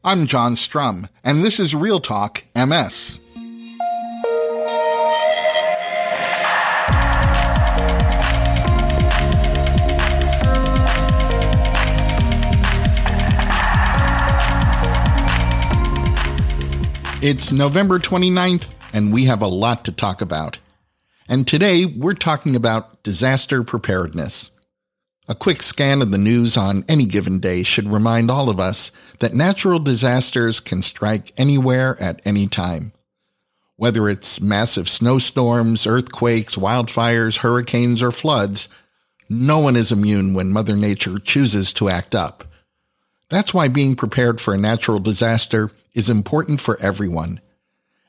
I'm John Strum, and this is Real Talk MS. It's November 29th, and we have a lot to talk about. And today, we're talking about disaster preparedness. A quick scan of the news on any given day should remind all of us that natural disasters can strike anywhere at any time. Whether it's massive snowstorms, earthquakes, wildfires, hurricanes, or floods, no one is immune when Mother Nature chooses to act up. That's why being prepared for a natural disaster is important for everyone.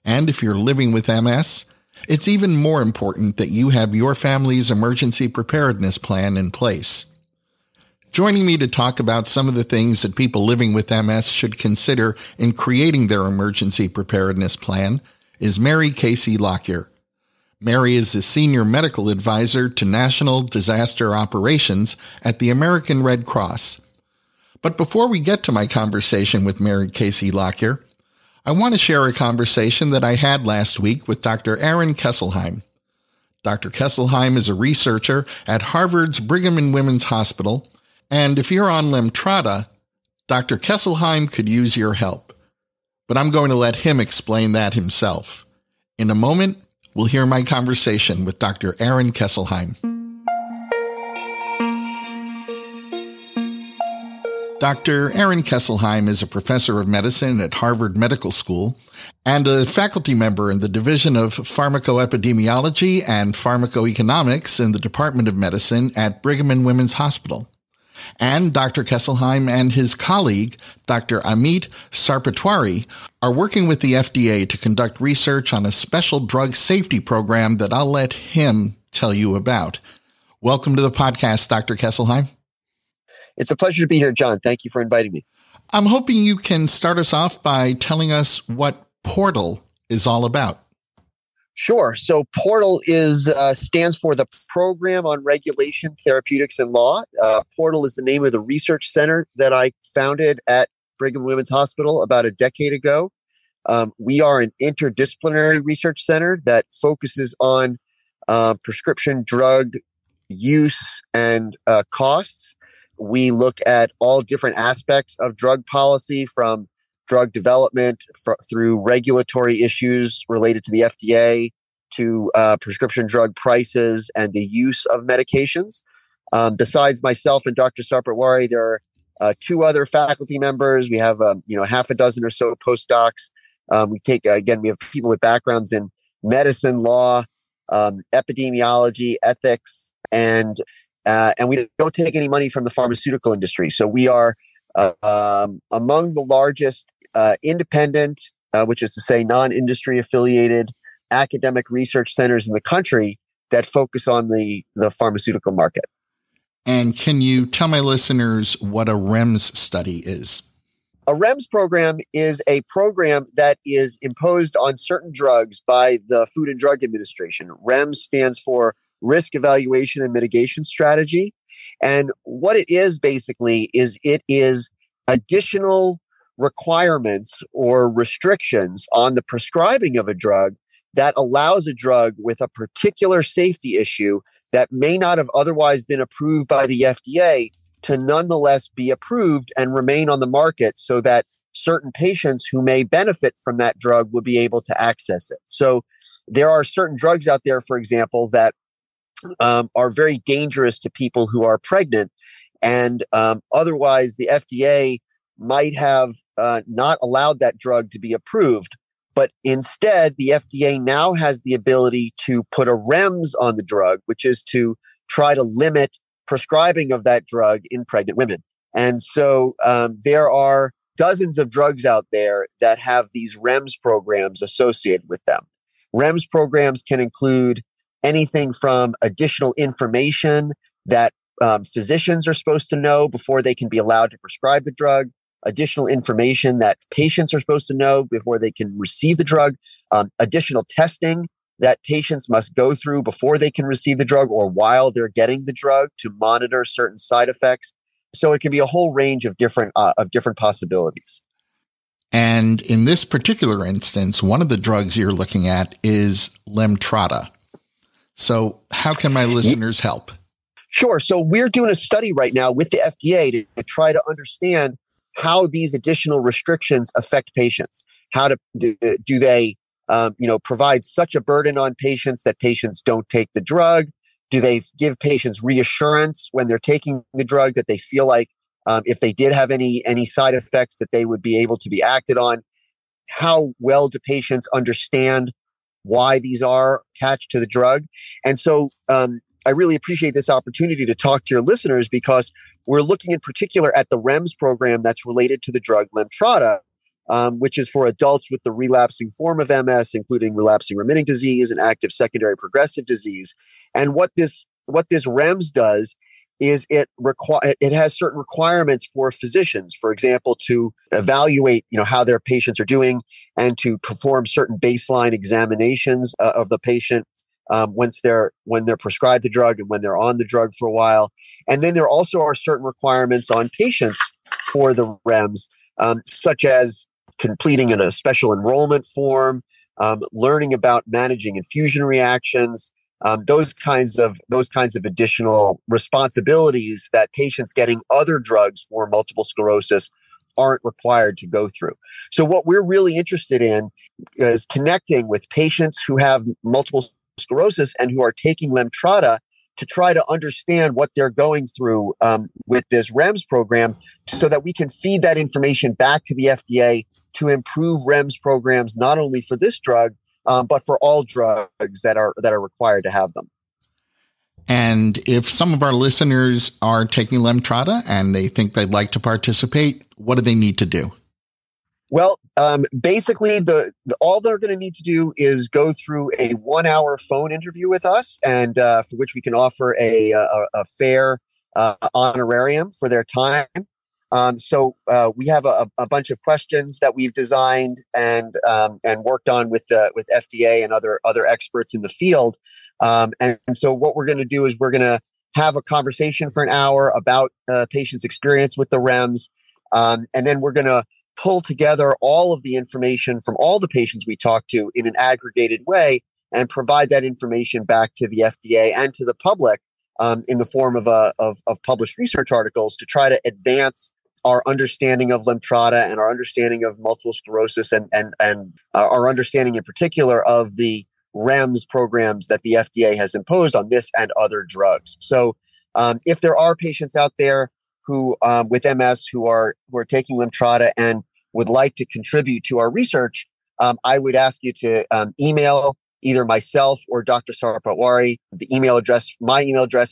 And if you're living with MS, it's even more important that you have your family's emergency preparedness plan in place. Joining me to talk about some of the things that people living with MS should consider in creating their emergency preparedness plan is Mary Casey-Lockyer. Mary is the Senior Medical Advisor to National Disaster Operations at the American Red Cross. But before we get to my conversation with Mary Casey-Lockyer, I want to share a conversation that I had last week with Dr. Aaron Kesselheim. Dr. Kesselheim is a researcher at Harvard's Brigham and Women's Hospital, and if you're on Lemtrada, Dr. Kesselheim could use your help. But I'm going to let him explain that himself. In a moment, we'll hear my conversation with Dr. Aaron Kesselheim. Dr. Aaron Kesselheim is a professor of medicine at Harvard Medical School and a faculty member in the Division of Pharmacoepidemiology and Pharmacoeconomics in the Department of Medicine at Brigham and Women's Hospital. And Dr. Kesselheim and his colleague, Dr. Amit Sarpatwari, are working with the FDA to conduct research on a special drug safety program that I'll let him tell you about. Welcome to the podcast, Dr. Kesselheim. It's a pleasure to be here, John. Thank you for inviting me. I'm hoping you can start us off by telling us what PORTAL is all about. Sure. So PORTAL stands for the Program on Regulation, Therapeutics, and Law. PORTAL is the name of the research center that I founded at Brigham and Women's Hospital about a decade ago. We are an interdisciplinary research center that focuses on prescription drug use and costs. We look at all different aspects of drug policy, from drug development through regulatory issues related to the FDA to prescription drug prices and the use of medications. Besides myself and Dr. Sarpatwari, there are two other faculty members. We have half a dozen or so postdocs. We have people with backgrounds in medicine, law, epidemiology, ethics, and we don't take any money from the pharmaceutical industry. So we are among the largest independent, which is to say non-industry affiliated academic research centers in the country that focus on the pharmaceutical market. And can you tell my listeners what a REMS study is? A REMS program is a program that is imposed on certain drugs by the Food and Drug Administration. REMS stands for Risk Evaluation and Mitigation Strategy. And what it is basically is it is additional requirements or restrictions on the prescribing of a drug that allows a drug with a particular safety issue that may not have otherwise been approved by the FDA to nonetheless be approved and remain on the market so that certain patients who may benefit from that drug will be able to access it. So there are certain drugs out there, for example, that are very dangerous to people who are pregnant. And otherwise, the FDA might have not allowed that drug to be approved. But instead, the FDA now has the ability to put a REMS on the drug, which is to try to limit prescribing of that drug in pregnant women. And so there are dozens of drugs out there that have these REMS programs associated with them. REMS programs can include anything from additional information that physicians are supposed to know before they can be allowed to prescribe the drug, additional information that patients are supposed to know before they can receive the drug, additional testing that patients must go through before they can receive the drug or while they're getting the drug to monitor certain side effects. So it can be a whole range of different possibilities. And in this particular instance, one of the drugs you're looking at is Lemtrada. So how can my listeners help? Sure. So we're doing a study right now with the FDA to try to understand how these additional restrictions affect patients. How do they, provide such a burden on patients that patients don't take the drug? Do they give patients reassurance when they're taking the drug that they feel like if they did have any side effects that they would be able to be acted on? How well do patients understand why these are attached to the drug? And so I really appreciate this opportunity to talk to your listeners because we're looking in particular at the REMS program that's related to the drug Lemtrada, which is for adults with the relapsing form of MS, including relapsing remitting disease and active secondary progressive disease. And what this REMS does is it has certain requirements for physicians, for example, to evaluate how their patients are doing and to perform certain baseline examinations of the patient when they're prescribed the drug and when they're on the drug for a while. And then there also are certain requirements on patients for the REMS, such as completing a special enrollment form, learning about managing infusion reactions, those kinds of additional responsibilities that patients getting other drugs for multiple sclerosis aren't required to go through. So what we're really interested in is connecting with patients who have multiple sclerosis and who are taking Lemtrada to try to understand what they're going through with this REMS program so that we can feed that information back to the FDA to improve REMS programs, not only for this drug, but for all drugs that are required to have them. And if some of our listeners are taking Lemtrada and they think they'd like to participate, what do they need to do? Well, basically, all they're going to need to do is go through a 1-hour phone interview with us, and for which we can offer a fair honorarium for their time. So we have a bunch of questions that we've designed and worked on with FDA and other experts in the field. And so what we're going to do is we're going to have a conversation for an hour about patients' experience with the REMS, and then we're going to pull together all of the information from all the patients we talk to in an aggregated way and provide that information back to the FDA and to the public in the form of published research articles to try to advance our understanding of Lemtrada and our understanding of multiple sclerosis and our understanding in particular of the REMS programs that the FDA has imposed on this and other drugs. So if there are patients out there who with MS who are taking Lemtrada and would like to contribute to our research, I would ask you to email either myself or Dr. Sarpatwari. My email address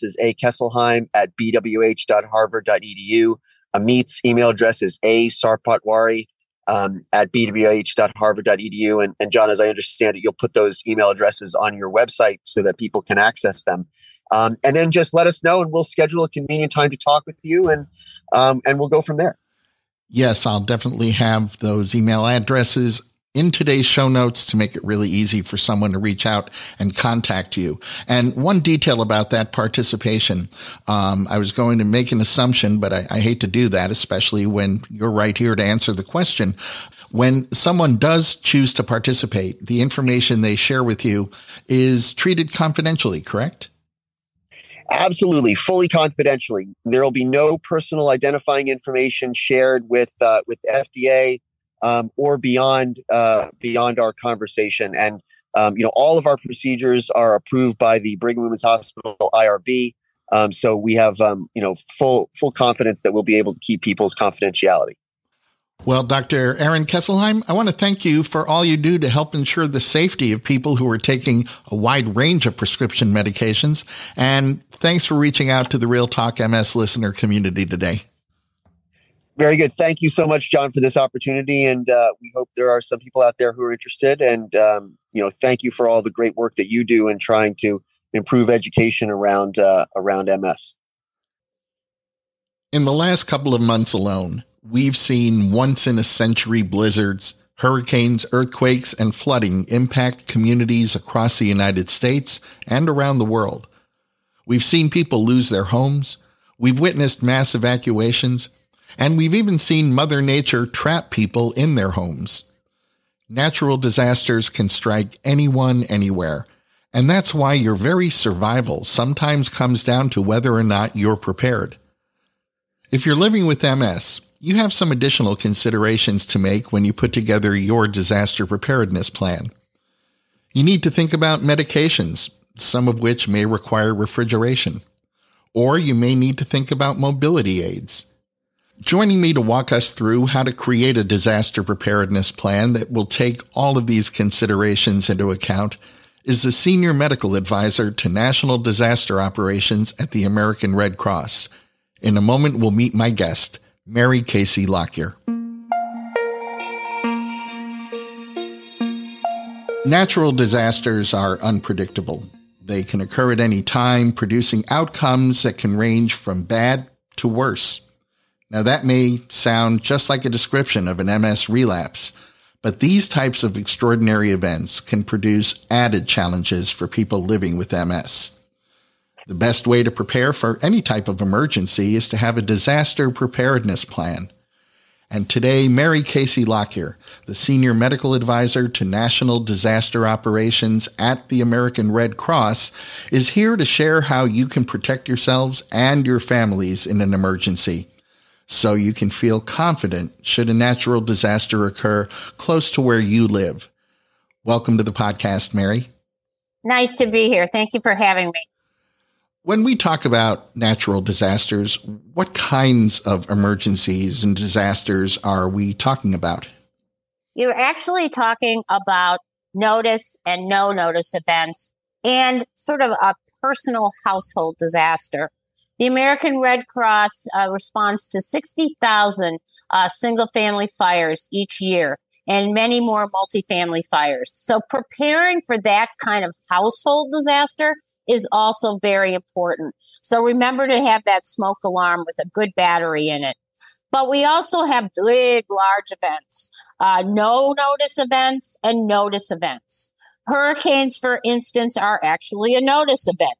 is akesselheim@bwh.harvard.edu. Amit's email address is sarpatwari @bwh.harvard.edu. And John, as I understand it, you'll put those email addresses on your website so that people can access them. And then just let us know and we'll schedule a convenient time to talk with you and we'll go from there. Yes, I'll definitely have those email addresses in today's show notes to make it really easy for someone to reach out and contact you. And one detail about that participation, I was going to make an assumption, but I hate to do that, especially when you're right here to answer the question. When someone does choose to participate, the information they share with you is treated confidentially, correct? Absolutely, fully confidentially. There will be no personal identifying information shared with FDA or beyond our conversation. And all of our procedures are approved by the Brigham Women's Hospital IRB. So we have full confidence that we'll be able to keep people's confidentiality. Well, Dr. Aaron Kesselheim, I want to thank you for all you do to help ensure the safety of people who are taking a wide range of prescription medications. And thanks for reaching out to the Real Talk MS listener community today. Very good. Thank you so much, John, for this opportunity. And we hope there are some people out there who are interested. And, thank you for all the great work that you do in trying to improve education around MS. In the last couple of months alone, we've seen once-in-a-century blizzards, hurricanes, earthquakes, and flooding impact communities across the United States and around the world. We've seen people lose their homes. We've witnessed mass evacuations. And we've even seen Mother Nature trap people in their homes. Natural disasters can strike anyone, anywhere. And that's why your very survival sometimes comes down to whether or not you're prepared. If you're living with MS, you have some additional considerations to make when you put together your disaster preparedness plan. You need to think about medications, some of which may require refrigeration. Or you may need to think about mobility aids. Joining me to walk us through how to create a disaster preparedness plan that will take all of these considerations into account is the Senior Medical Advisor to National Disaster Operations at the American Red Cross. In a moment, we'll meet my guest, Mary Casey-Lockyer. Natural disasters are unpredictable. They can occur at any time, producing outcomes that can range from bad to worse. Now, that may sound just like a description of an MS relapse, but these types of extraordinary events can produce added challenges for people living with MS. The best way to prepare for any type of emergency is to have a disaster preparedness plan. And today, Mary Casey-Lockyer, the Senior Medical Advisor to National Disaster Operations at the American Red Cross, is here to share how you can protect yourselves and your families in an emergency, so you can feel confident should a natural disaster occur close to where you live. Welcome to the podcast, Mary. Nice to be here. Thank you for having me. When we talk about natural disasters, what kinds of emergencies and disasters are we talking about? You're actually talking about notice and no notice events and sort of a personal household disaster. The American Red Cross responds to 60,000 single-family fires each year and many more multifamily fires. So preparing for that kind of household disaster is also very important. So remember to have that smoke alarm with a good battery in it. But we also have big, large events, no notice events and notice events. Hurricanes, for instance, are actually a notice event.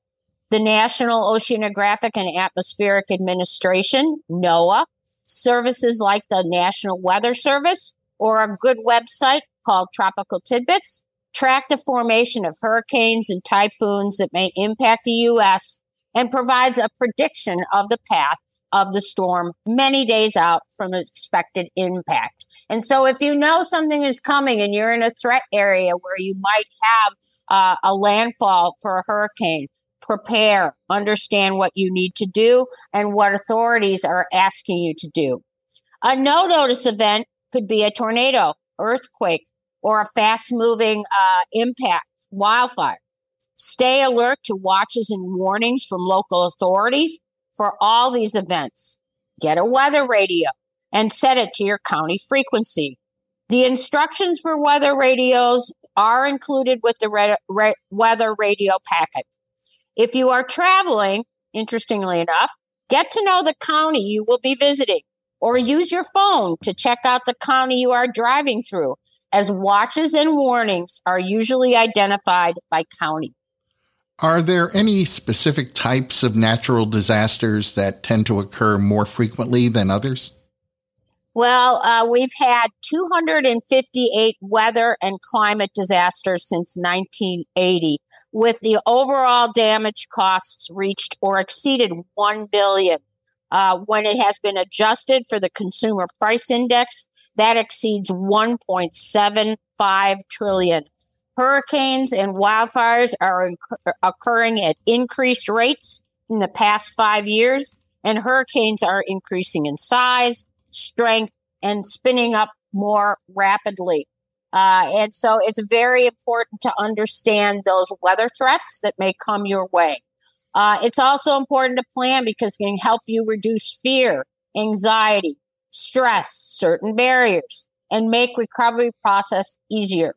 The National Oceanographic and Atmospheric Administration, NOAA, services like the National Weather Service, or a good website called Tropical Tidbits, track the formation of hurricanes and typhoons that may impact the U.S. and provides a prediction of the path of the storm many days out from expected impact. And so if you know something is coming and you're in a threat area where you might have a landfall for a hurricane, prepare, understand what you need to do and what authorities are asking you to do. A no-notice event could be a tornado, earthquake, or a fast-moving impact, wildfire. Stay alert to watches and warnings from local authorities for all these events. Get a weather radio and set it to your county frequency. The instructions for weather radios are included with the weather radio packet. If you are traveling, interestingly enough, get to know the county you will be visiting, or use your phone to check out the county you are driving through, as watches and warnings are usually identified by county. Are there any specific types of natural disasters that tend to occur more frequently than others? Well, we've had 258 weather and climate disasters since 1980, with the overall damage costs reached or exceeded $1 billion. When it has been adjusted for the consumer price index, that exceeds $1.75 trillion. Hurricanes and wildfires are occurring at increased rates in the past 5 years, and hurricanes are increasing in size, strength, and spinning up more rapidly. And so it's very important to understand those weather threats that may come your way. It's also important to plan because it can help you reduce fear, anxiety, stress, certain barriers, and make recovery process easier.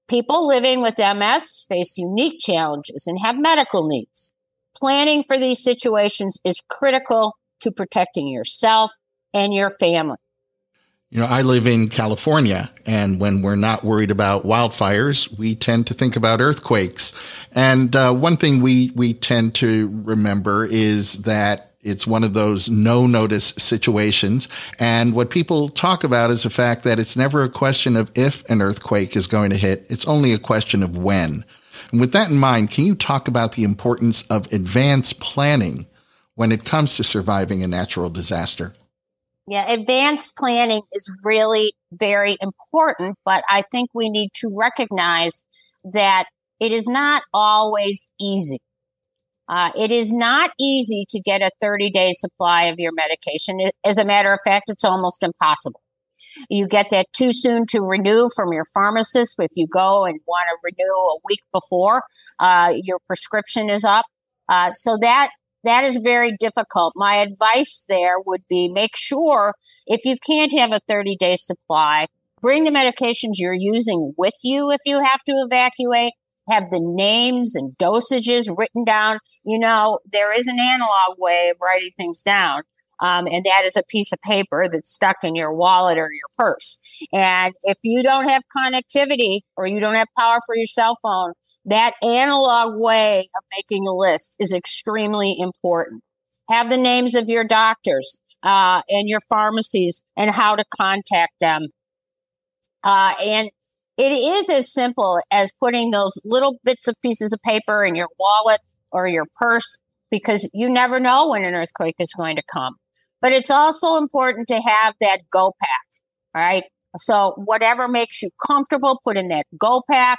People living with MS face unique challenges and have medical needs. Planning for these situations is critical to protecting yourself and your family. You know, I live in California, and when we're not worried about wildfires, we tend to think about earthquakes. And one thing we tend to remember is that It's one of those no-notice situations. And what people talk about is the fact that it's never a question of if an earthquake is going to hit. It's only a question of when. And with that in mind, can you talk about the importance of advanced planning when it comes to surviving a natural disaster? Yeah, advanced planning is really very important, but I think we need to recognize that it is not always easy. It is not easy to get a 30-day supply of your medication. As a matter of fact, it's almost impossible. You get that too soon to renew from your pharmacist if you go and want to renew a week before your prescription is up. So that is very difficult. My advice there would be make sure if you can't have a 30-day supply, bring the medications you're using with you if you have to evacuate. Have the names and dosages written down. You know, there is an analog way of writing things down, and that is a piece of paper that's stuck in your wallet or your purse. And if you don't have connectivity or you don't have power for your cell phone, that analog way of making a list is extremely important. Have the names of your doctors and your pharmacies and how to contact them. And it is as simple as putting those little bits of pieces of paper in your wallet or your purse, because you never know when an earthquake is going to come. But it's also important to have that go pack, right? So whatever makes you comfortable, put in that go pack,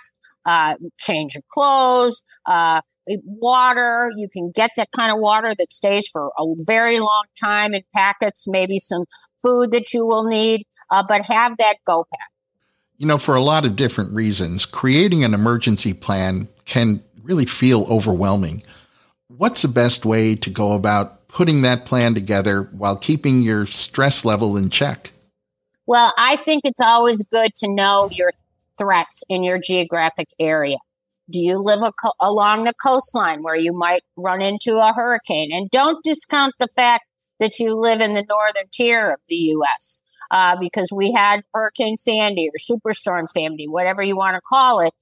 change your clothes, water. You can get that kind of water that stays for a very long time in packets, maybe some food that you will need, but have that go pack. You know, for a lot of different reasons, creating an emergency plan can really feel overwhelming. What's the best way to go about putting that plan together while keeping your stress level in check? Well, I think it's always good to know your threats in your geographic area. Do you live along the coastline where you might run into a hurricane? And don't discount the fact that you live in the northern tier of the U.S. Because we had Hurricane Sandy or Superstorm Sandy, whatever you want to call it,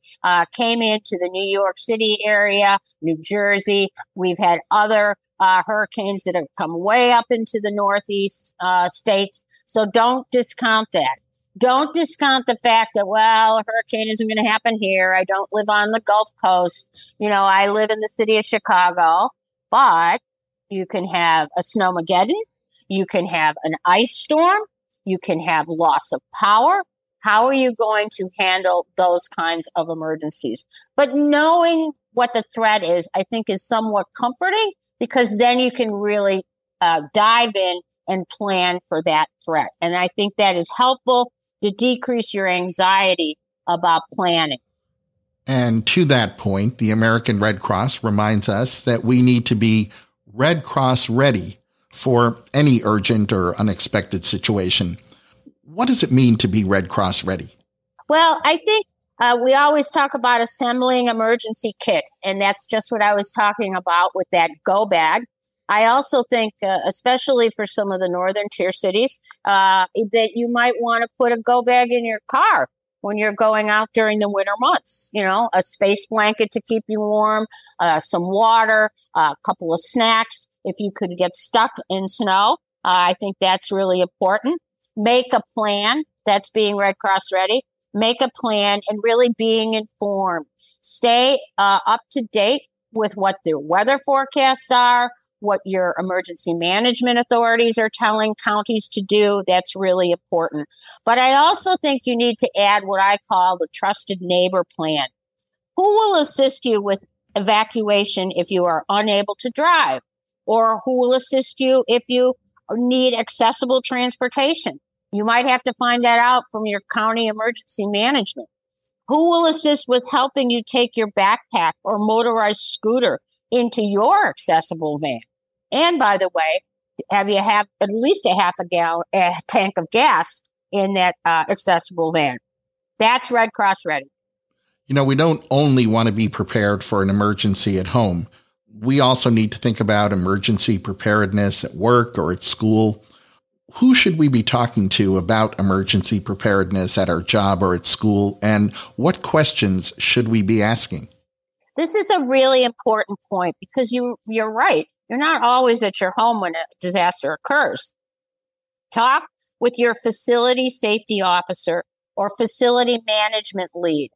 came into the New York City area, New Jersey. We've had other hurricanes that have come way up into the Northeast states. So don't discount that. Don't discount the fact that, well, a hurricane isn't going to happen here. I don't live on the Gulf Coast. You know, I live in the city of Chicago, but you can have a snowmageddon. You can have an ice storm. You can have loss of power. How are you going to handle those kinds of emergencies? But knowing what the threat is, I think, is somewhat comforting, because then you can really dive in and plan for that threat. And I think that is helpful to decrease your anxiety about planning. And to that point, the American Red Cross reminds us that we need to be Red Cross ready for any urgent or unexpected situation. What does it mean to be Red Cross ready? Well, I think we always talk about assembling emergency kit, and that's just what I was talking about with that go bag. I also think, especially for some of the northern tier cities, that you might want to put a go bag in your car when you're going out during the winter months. You know, a space blanket to keep you warm, some water, a couple of snacks. If you could get stuck in snow, I think that's really important. Make a plan. That's being Red Cross ready. Make a plan and really being informed. Stay up to date with what the weather forecasts are, what your emergency management authorities are telling counties to do. That's really important. But I also think you need to add what I call the trusted neighbor plan. Who will assist you with evacuation if you are unable to drive? Or who will assist you if you need accessible transportation? You might have to find that out from your county emergency management. Who will assist with helping you take your backpack or motorized scooter into your accessible van? And by the way, have at least a tank of gas in that accessible van? That's Red Cross ready. You know, we don't only want to be prepared for an emergency at home. We also need to think about emergency preparedness at work or at school. Who should we be talking to about emergency preparedness at our job or at school? And what questions should we be asking? This is a really important point, because you're right. You're not always at your home when a disaster occurs. Talk with your facility safety officer or facility management lead.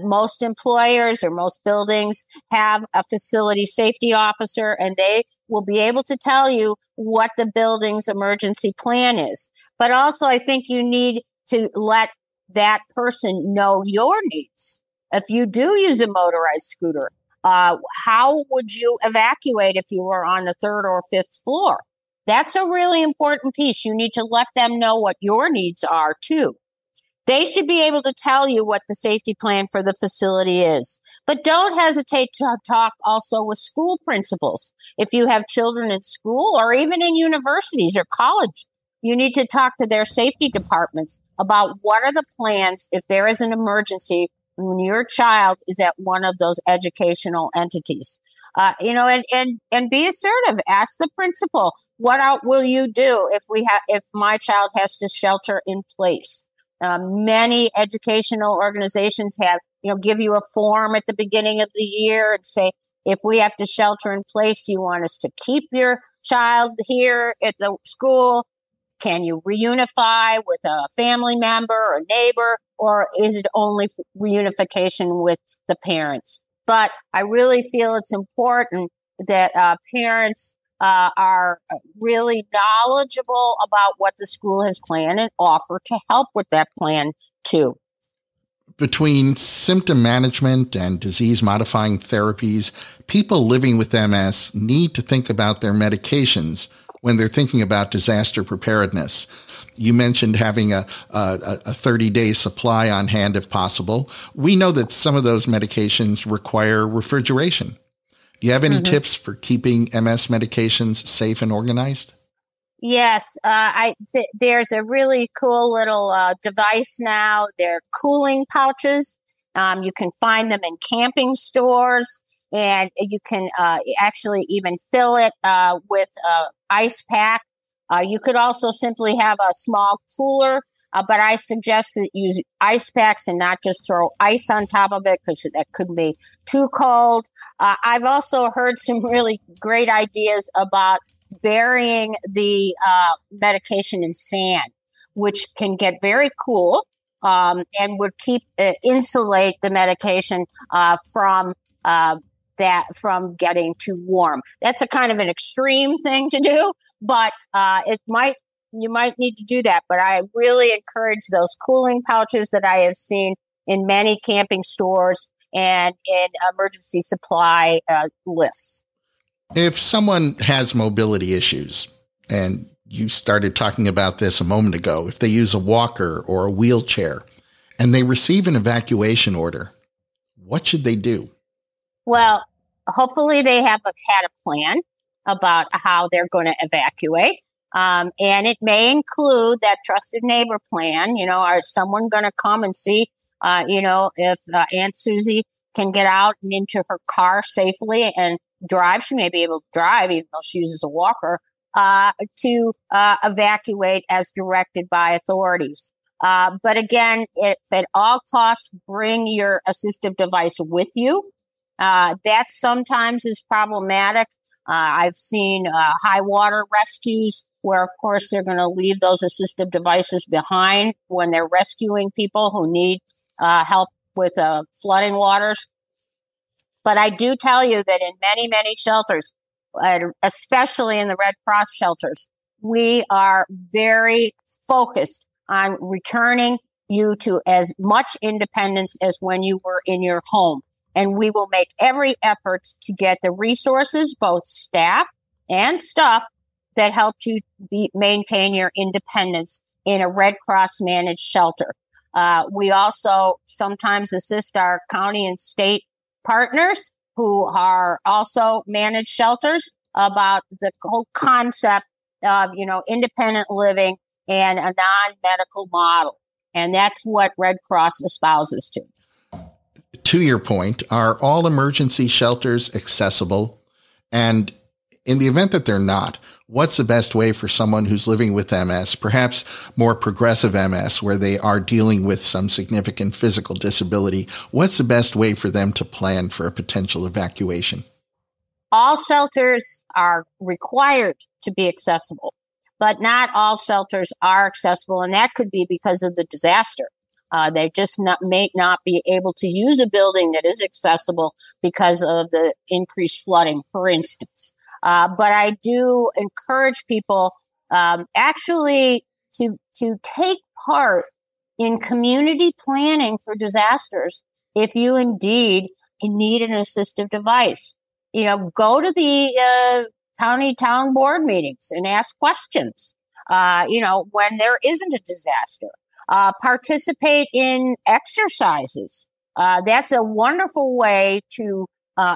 Most employers or most buildings have a facility safety officer, and they will be able to tell you what the building's emergency plan is. But also, I think you need to let that person know your needs. If you do use a motorized scooter, how would you evacuate if you were on the third or fifth floor? That's a really important piece. You need to let them know what your needs are too. They should be able to tell you what the safety plan for the facility is. But don't hesitate to talk also with school principals. If you have children in school or even in universities or college, you need to talk to their safety departments about what are the plans if there is an emergency when your child is at one of those educational entities. And be assertive. Ask the principal, what will you do if my child has to shelter in place? Many educational organizations give you a form at the beginning of the year and say, if we have to shelter in place, do you want us to keep your child here at the school? Can you reunify with a family member or neighbor, or is it only reunification with the parents? But I really feel it's important that parents are really knowledgeable about what the school has planned and offer to help with that plan too. Between symptom management and disease-modifying therapies, people living with MS need to think about their medications when they're thinking about disaster preparedness. You mentioned having a 30-day supply on hand if possible. We know that some of those medications require refrigeration. Do you have any tips for keeping MS medications safe and organized? Yes, there's a really cool little device now. They're cooling pouches. You can find them in camping stores, and you can actually even fill it with ice pack. You could also simply have a small cooler, but I suggest that you use ice packs and not just throw ice on top of it because that could be too cold. I've also heard some really great ideas about burying the medication in sand, which can get very cool and would insulate the medication from getting too warm. That's a kind of an extreme thing to do, but you might need to do that. But I really encourage those cooling pouches that I have seen in many camping stores and in emergency supply lists. If someone has mobility issues, and you started talking about this a moment ago, if they use a walker or a wheelchair and they receive an evacuation order, what should they do? Well, hopefully they have had a plan about how they're going to evacuate. And it may include that trusted neighbor plan. Is someone going to come and see, if Aunt Susie can get out and into her car safely and drive? She may be able to drive, even though she uses a walker, to evacuate as directed by authorities. But again, if at all costs, bring your assistive device with you. That sometimes is problematic. I've seen high water rescues where, of course, they're going to leave those assistive devices behind when they're rescuing people who need help with flooding waters. But I do tell you that in many, many shelters, especially in the Red Cross shelters, we are very focused on returning you to as much independence as when you were in your home. And we will make every effort to get the resources, both staff and stuff, that helped you maintain your independence in a Red Cross managed shelter. We also sometimes assist our county and state partners who are also managed shelters about the whole concept of, independent living and a non-medical model. And that's what Red Cross espouses to. To your point, are all emergency shelters accessible? And in the event that they're not, what's the best way for someone who's living with MS, perhaps more progressive MS, where they are dealing with some significant physical disability? What's the best way for them to plan for a potential evacuation? All shelters are required to be accessible, but not all shelters are accessible, and that could be because of the disaster. They just may not be able to use a building that is accessible because of the increased flooding, for instance. But I do encourage people actually to take part in community planning for disasters if you indeed need an assistive device. Go to the county town board meetings and ask questions, when there isn't a disaster. Participate in exercises. That's a wonderful way to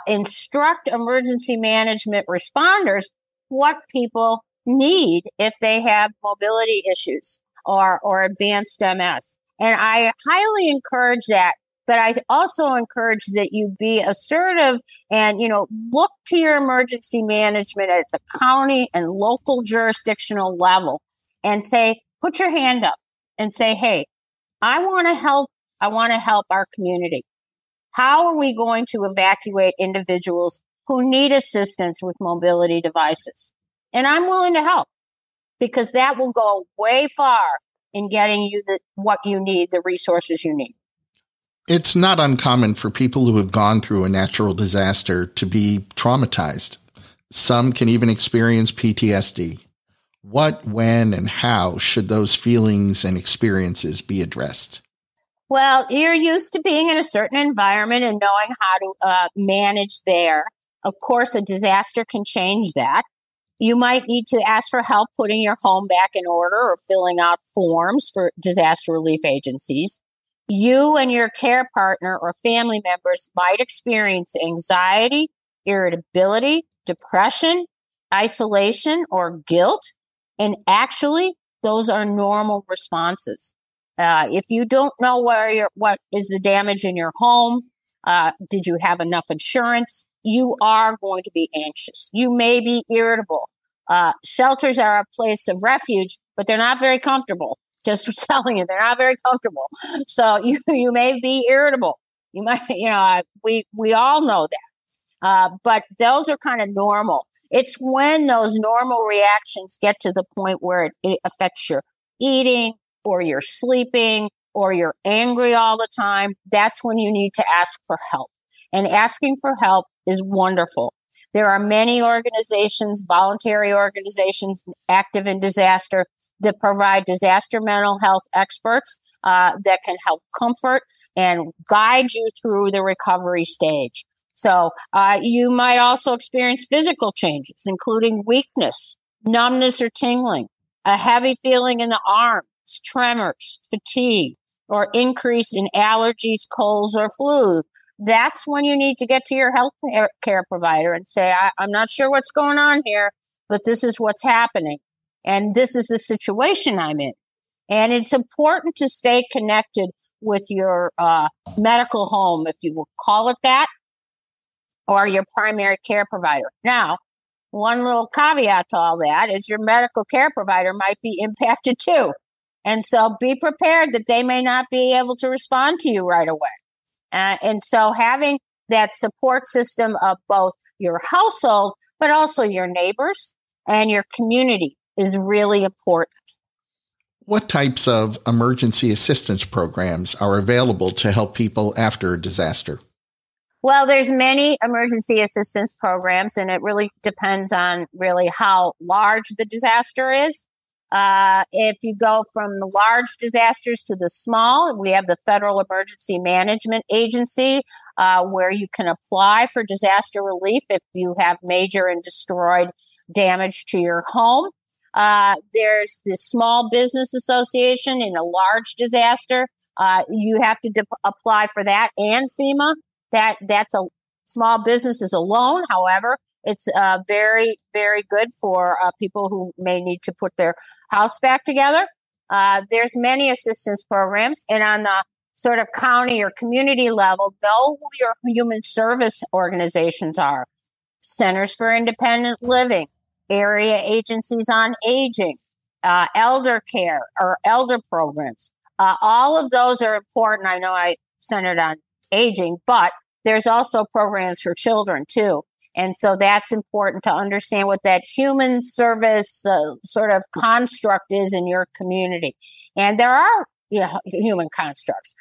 instruct emergency management responders what people need if they have mobility issues or advanced MS. And I highly encourage that. But I also encourage that you be assertive and, look to your emergency management at the county and local jurisdictional level and say, put your hand up and say, hey, I want to help. I want to help our community. How are we going to evacuate individuals who need assistance with mobility devices? And I'm willing to help, because that will go way far in getting you what you need, the resources you need. It's not uncommon for people who have gone through a natural disaster to be traumatized. Some can even experience PTSD. What, when, and how should those feelings and experiences be addressed? Well, you're used to being in a certain environment and knowing how to manage there. Of course, a disaster can change that. You might need to ask for help putting your home back in order or filling out forms for disaster relief agencies. You and your care partner or family members might experience anxiety, irritability, depression, isolation, or guilt. And actually, those are normal responses. If you don't know what is the damage in your home, did you have enough insurance? You are going to be anxious. You may be irritable. Shelters are a place of refuge, but they're not very comfortable. Just telling you, they're not very comfortable. So you may be irritable. You might, we all know that. But those are kind of normal. It's when those normal reactions get to the point where it affects your eating or your sleeping or you're angry all the time. That's when you need to ask for help. And asking for help is wonderful. There are many organizations, voluntary organizations active in disaster that provide disaster mental health experts that can help comfort and guide you through the recovery stage. So you might also experience physical changes, including weakness, numbness or tingling, a heavy feeling in the arms, tremors, fatigue, or increase in allergies, colds, or flu. That's when you need to get to your health care provider and say, I'm not sure what's going on here, but this is what's happening. And this is the situation I'm in. And it's important to stay connected with your medical home, if you will call it that, or your primary care provider. Now, one little caveat to all that is your medical care provider might be impacted too. And so be prepared that they may not be able to respond to you right away. And so having that support system of both your household, but also your neighbors and your community is really important. What types of emergency assistance programs are available to help people after a disaster? Well, there's many emergency assistance programs, and it really depends on really how large the disaster is. If you go from the large disasters to the small, we have the Federal Emergency Management Agency, where you can apply for disaster relief if you have major and destroyed damage to your home. There's the Small Business Association in a large disaster. You have to apply for that, and FEMA. That's a small businesses alone. However, it's very, very good for people who may need to put their house back together. There's many assistance programs, and on the sort of county or community level, know who your human service organizations are. Centers for Independent Living, area agencies on aging, elder care or elder programs. All of those are important. I know I centered on aging, but there's also programs for children too. And so that's important to understand what that human service sort of construct is in your community. And there are human constructs.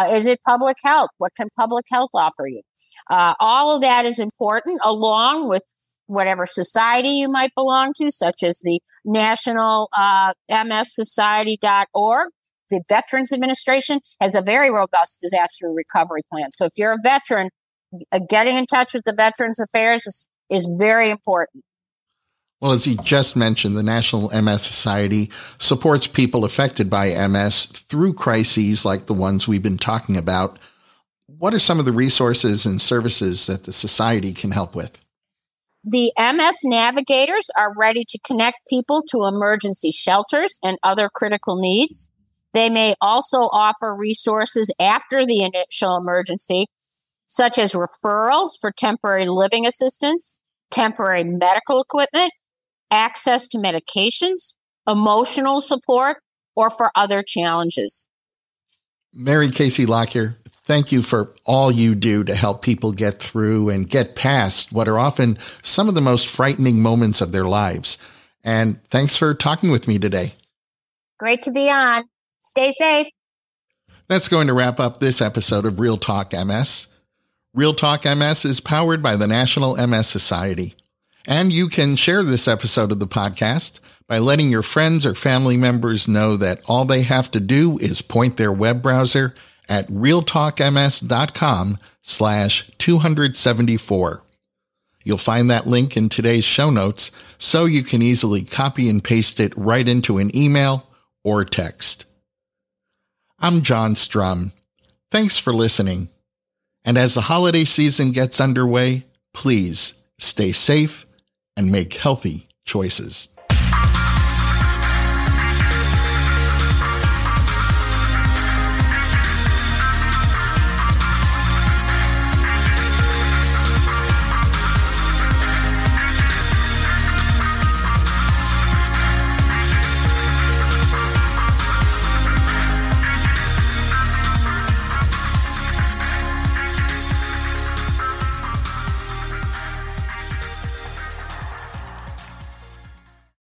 Is it public health? What can public health offer you? All of that is important, along with whatever society you might belong to, such as the National MSSociety.org. The Veterans Administration has a very robust disaster recovery plan. So if you're a veteran, getting in touch with the Veterans Affairs is very important. Well, as you just mentioned, the National MS Society supports people affected by MS through crises like the ones we've been talking about. What are some of the resources and services that the Society can help with? The MS navigators are ready to connect people to emergency shelters and other critical needs. They may also offer resources after the initial emergency, such as referrals for temporary living assistance, temporary medical equipment, access to medications, emotional support, or for other challenges. Mary Casey-Lockyer, thank you for all you do to help people get through and get past what are often some of the most frightening moments of their lives. And thanks for talking with me today. Great to be on. Stay safe. That's going to wrap up this episode of Real Talk MS. Real Talk MS is powered by the National MS Society. And you can share this episode of the podcast by letting your friends or family members know that all they have to do is point their web browser at realtalkms.com/274. You'll find that link in today's show notes, so you can easily copy and paste it right into an email or text. I'm John Strum. Thanks for listening. And as the holiday season gets underway, please stay safe and make healthy choices.